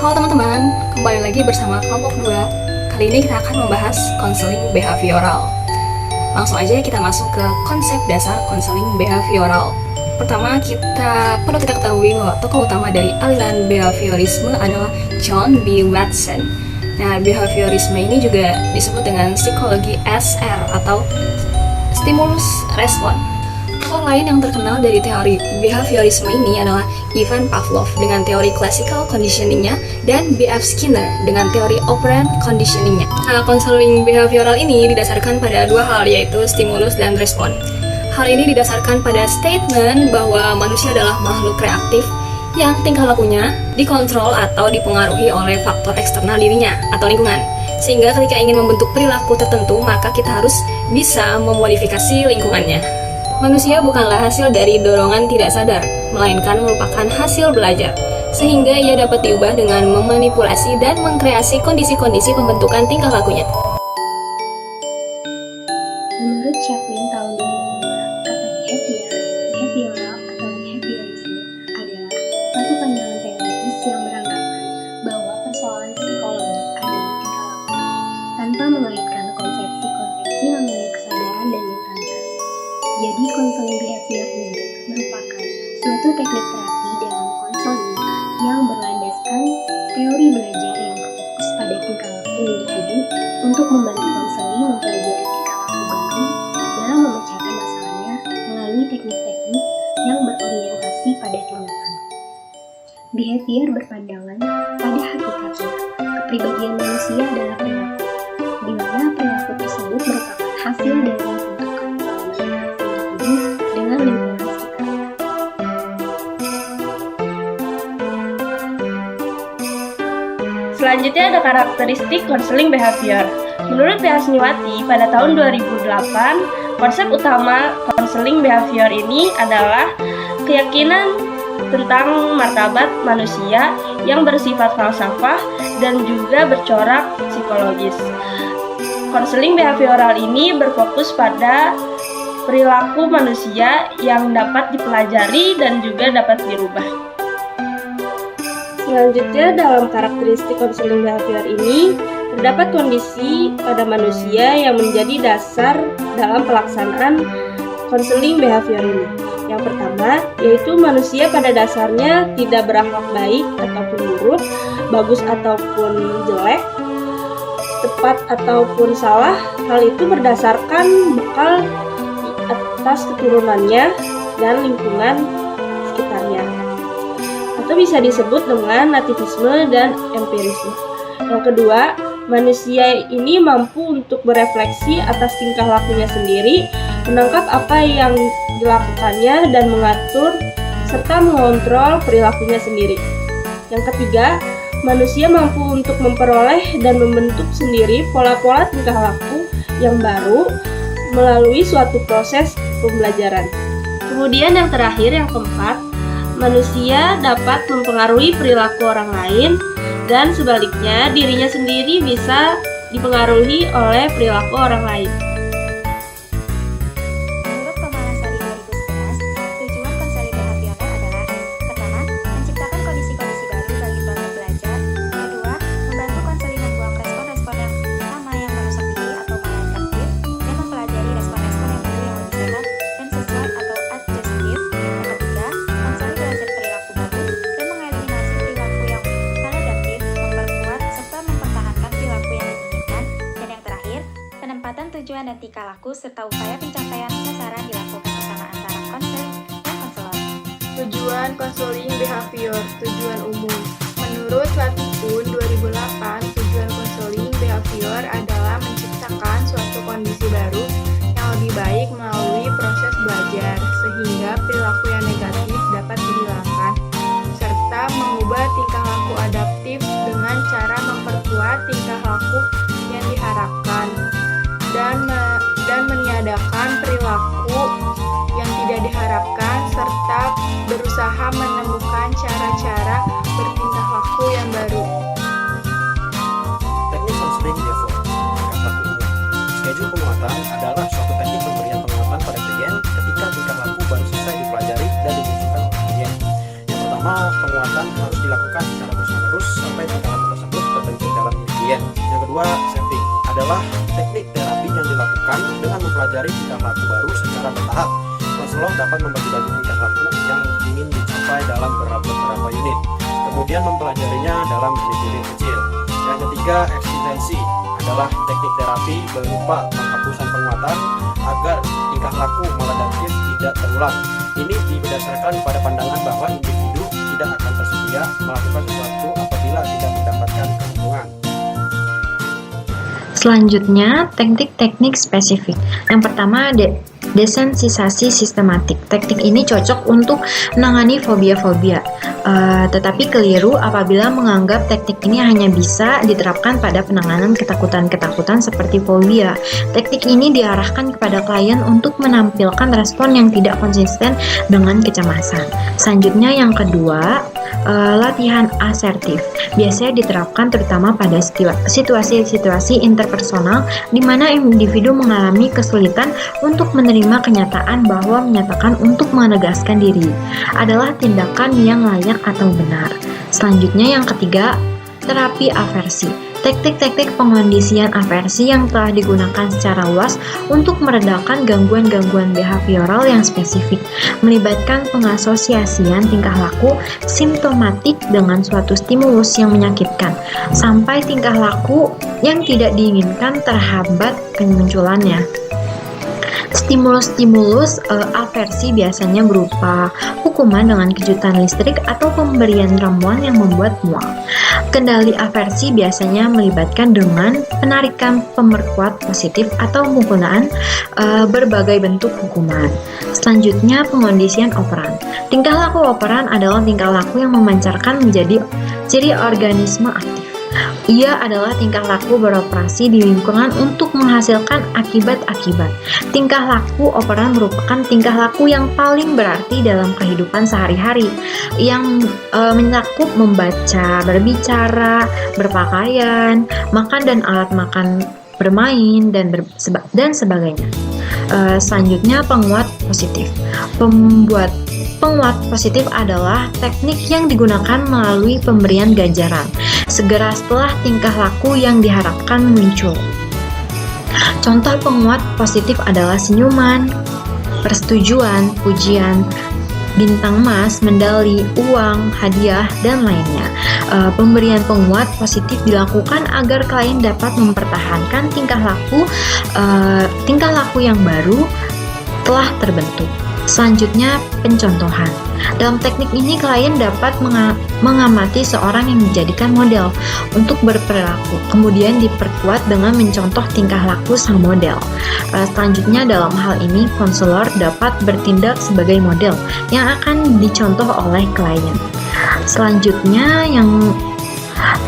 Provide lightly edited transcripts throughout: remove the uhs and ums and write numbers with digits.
Halo teman-teman, kembali lagi bersama kelompok 2. Kali ini kita akan membahas konseling behavioral. Langsung aja kita masuk ke konsep dasar konseling behavioral. Pertama, kita ketahui bahwa tokoh utama dari aliran behaviorisme adalah John B. Watson. Nah, behaviorisme ini juga disebut dengan psikologi SR atau stimulus respon. Tokoh lain yang terkenal dari teori behaviorisme ini adalah Ivan Pavlov dengan teori classical conditioning-nya dan B.F. Skinner dengan teori operant conditioning-nya. Nah, konseling behavioral ini didasarkan pada dua hal, yaitu stimulus dan respon. Hal ini didasarkan pada statement bahwa manusia adalah makhluk reaktif yang tingkah lakunya dikontrol atau dipengaruhi oleh faktor eksternal dirinya atau lingkungan. Sehingga ketika ingin membentuk perilaku tertentu, maka kita harus bisa memodifikasi lingkungannya. Manusia bukanlah hasil dari dorongan tidak sadar, melainkan merupakan hasil belajar, sehingga ia dapat diubah dengan memanipulasi dan mengkreasi kondisi-kondisi pembentukan tingkah lakunya. Menurut Chaplin tahun 2002, kata behavioral atau behaviorisme adalah satu pandangan teoritis yang beranggapan bahwa persoalan psikologi ada di tingkah laku, tanpa mengaitkan konsepsi-konsepsi mengenai kesadaran dan mentalitas. Jadi, konseling behavior ini merupakan suatu teknik terapi dalam konseling yang berlandaskan teori belajar yang berfokus pada tingkah laku individu untuk membantu konseling mempelajari tingkah laku baru dalam memecahkan masalahnya melalui teknik-teknik yang berorientasi pada tindakan. Behavior berpandangan pada hakikatnya kepribadian manusia adalah perilaku, di mana perilaku tersebut merupakan hasil dari pembentukan pola interaksi individu dengan lingkungan sekitarnya. Selanjutnya ada karakteristik konseling behavior. Menurut Hasniwati, pada tahun 2008, konsep utama konseling behavior ini adalah keyakinan tentang martabat manusia yang bersifat falsafah dan juga bercorak psikologis. Konseling behavioral ini berfokus pada perilaku manusia yang dapat dipelajari dan juga dapat dirubah. Selanjutnya, dalam karakteristik konseling behavior ini terdapat kondisi pada manusia yang menjadi dasar dalam pelaksanaan konseling behavior ini. Yang pertama, yaitu manusia pada dasarnya tidak berakhlak baik ataupun buruk, bagus ataupun jelek, tepat ataupun salah. Hal itu berdasarkan bekal atas keturunannya dan lingkungan sekitarnya, atau bisa disebut dengan nativisme dan empirisme. Yang kedua, manusia ini mampu untuk berefleksi atas tingkah lakunya sendiri, menangkap apa yang dilakukannya dan mengatur serta mengontrol perilakunya sendiri. Yang ketiga, manusia mampu untuk memperoleh dan membentuk sendiri pola-pola tingkah laku yang baru melalui suatu proses pembelajaran. Kemudian yang terakhir, yang keempat, manusia dapat mempengaruhi perilaku orang lain dan sebaliknya dirinya sendiri bisa dipengaruhi oleh perilaku orang lain. Menurut Pemalasari 2011, tujuan konseling behavioral adalah: pertama, menciptakan kondisi-kondisi baru bagi pelaku belajar. Kedua, membantu konseling membuang respon-respon yang sama yang merusak diri atau maladaptif dan mempelajari respon-respon yang baru yang lebih sehat dan sesuai atau adjustif. Yang ketiga, konseling belajar perilaku baru dan mengeliminasi perilaku yang maladaptif, memperkuat serta mempertahankan perilaku yang diinginkan. Dan yang terakhir, penempatan tujuan dan tingkah laku serta upaya pencapaian sasaran dilakukan bersama antara konseling dan konselor. Tujuan konseling behavior, tujuan umum. Menurut Latifun 2008, tujuan konseling behavior adalah menciptakan suatu kondisi baru yang lebih baik melalui proses belajar, sehingga perilaku yang negatif dapat dihilangkan, serta mengubah tingkah laku adaptif dengan cara memperkuat tingkah laku yang diharapkan, dan meniadakan perilaku yang tidak diharapkan, serta berusaha menemukan cara-cara bertingkah laku yang baru. Teknik konseling behavior dampak umum. Schedule penguatan adalah suatu teknik pemberian penguatan pada klien ketika tingkah laku baru selesai dipelajari dan ditunjukkan oleh klien. Yang pertama, penguatan harus dilakukan secara terus-menerus sampai kedua, setting adalah teknik terapi yang dilakukan dengan mempelajari tingkah laku baru secara bertahap. Konselor dapat membagi-bagi tingkah laku yang ingin dicapai dalam beberapa unit, kemudian mempelajarinya dalam unit-unit kecil. Yang ketiga, eksistensi adalah teknik terapi berupa penghapusan penguatan agar tingkah laku maladaptif tidak terulang. Ini berdasarkan pada pandangan bahwa individu tidak akan tersedia melakukan sesuatu apabila tidak mendapatkan keuntungan. Selanjutnya, teknik-teknik spesifik. Yang pertama, desensisasi sistematik. Teknik ini cocok untuk menangani fobia-fobia, tetapi keliru apabila menganggap teknik ini hanya bisa diterapkan pada penanganan ketakutan-ketakutan seperti fobia. Teknik ini diarahkan kepada klien untuk menampilkan respon yang tidak konsisten dengan kecemasan. Selanjutnya, yang kedua, latihan asertif. Biasanya diterapkan terutama pada situasi-situasi interpersonal di mana individu mengalami kesulitan untuk menerima kenyataan bahwa menyatakan untuk menegaskan diri adalah tindakan yang layak atau benar. Selanjutnya, yang ketiga, terapi aversi. Teknik-teknik pengondisian aversi yang telah digunakan secara luas untuk meredakan gangguan-gangguan behavioral yang spesifik, melibatkan pengasosiasian tingkah laku simptomatik dengan suatu stimulus yang menyakitkan, sampai tingkah laku yang tidak diinginkan terhambat kemunculannya. Stimulus-stimulus aversi biasanya berupa hukuman dengan kejutan listrik atau pemberian ramuan yang membuat mual. Kendali aversi biasanya melibatkan dengan penarikan pemerkuat positif atau penggunaan berbagai bentuk hukuman. Selanjutnya, pengondisian operan. Tingkah laku operan adalah tingkah laku yang memancarkan menjadi ciri organisme aktif. Ia adalah tingkah laku beroperasi di lingkungan untuk menghasilkan akibat-akibat. Tingkah laku operan merupakan tingkah laku yang paling berarti dalam kehidupan sehari-hari, yang mencakup membaca, berbicara, berpakaian, makan dan alat makan, bermain, dan sebagainya. Selanjutnya, penguat positif. Penguat positif adalah teknik yang digunakan melalui pemberian ganjaran segera setelah tingkah laku yang diharapkan muncul. Contoh penguat positif adalah senyuman, persetujuan, pujian, bintang emas, medali, uang, hadiah, dan lainnya. Pemberian penguat positif dilakukan agar klien dapat mempertahankan tingkah laku yang baru telah terbentuk. Selanjutnya, pencontohan. Dalam teknik ini, klien dapat mengamati seorang yang dijadikan model untuk berperilaku, kemudian diperkuat dengan mencontoh tingkah laku sang model. Selanjutnya, dalam hal ini, konselor dapat bertindak sebagai model yang akan dicontoh oleh klien. Selanjutnya, yang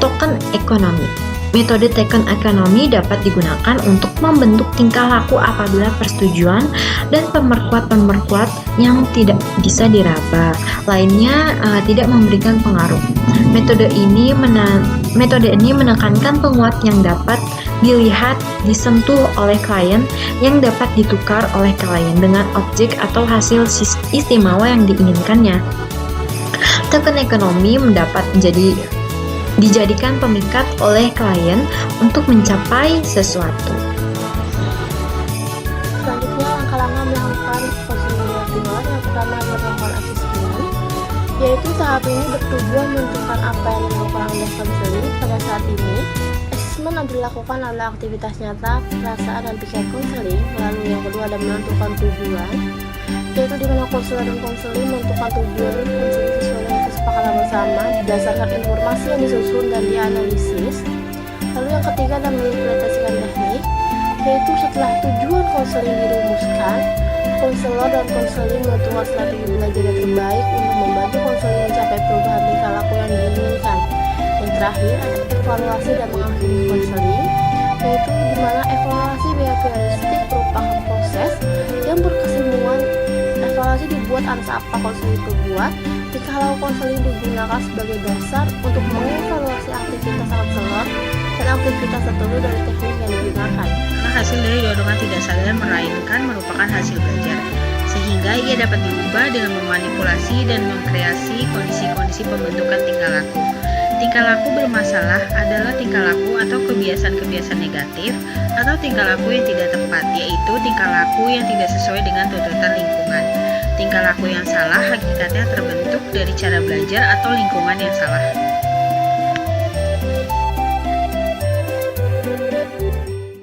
token ekonomi. Metode token ekonomi dapat digunakan untuk membentuk tingkah laku apabila persetujuan dan pemerkuat yang tidak bisa diraba lainnya tidak memberikan pengaruh. Metode ini menekankan penguat yang dapat dilihat, disentuh oleh klien, yang dapat ditukar oleh klien dengan objek atau hasil istimewa yang diinginkannya. Token ekonomi dapat dijadikan pemikat oleh klien untuk mencapai sesuatu. Selanjutnya, langkah-langkah melakukan konseling behavioral. Yang pertama adalah melakukan assessment, yaitu tahap ini bertujuan menentukan apa yang dilakukan oleh konseling pada saat ini. Assessment yang dilakukan adalah aktivitas nyata, perasaan, dan pikiran konseling. Lalu yang kedua adalah menentukan tujuan, yaitu di mana konselor dan konseling menentukan tujuan konseling sesuai dengan kesepakatan bersama berdasarkan informasi yang disusun dan dianalisis. Lalu yang ketiga adalah mengimplementasikan teknik, yaitu setelah tujuan konseling dirumuskan, konselor dan konseling menentukan strategi belajar yang terbaik untuk membantu konseling mencapai perubahan tingkah laku yang diinginkan. Yang terakhir adalah evaluasi dan mengakhiri konseling, yaitu di mana evaluasi behavioristik merupakan proses yang berkesinambungan. Evaluasi dibuat atas apa konseling berbuat. Tingkah laku konseling digunakan sebagai dasar untuk mengevaluasi aktivitas konselor dan aktivitas tertentu dari teknik yang digunakan. Karena hasil dari dorongan tidak sadar melainkan merupakan hasil belajar, sehingga ia dapat diubah dengan memanipulasi dan mengkreasi kondisi-kondisi pembentukan tingkah laku. Tingkah laku bermasalah adalah tingkah laku atau kebiasaan-kebiasaan negatif atau tingkah laku yang tidak tepat, yaitu tingkah laku yang tidak sesuai dengan tuntutan lingkungan. Tingkah laku yang salah hakikatnya terbentuk dari cara belajar atau lingkungan yang salah.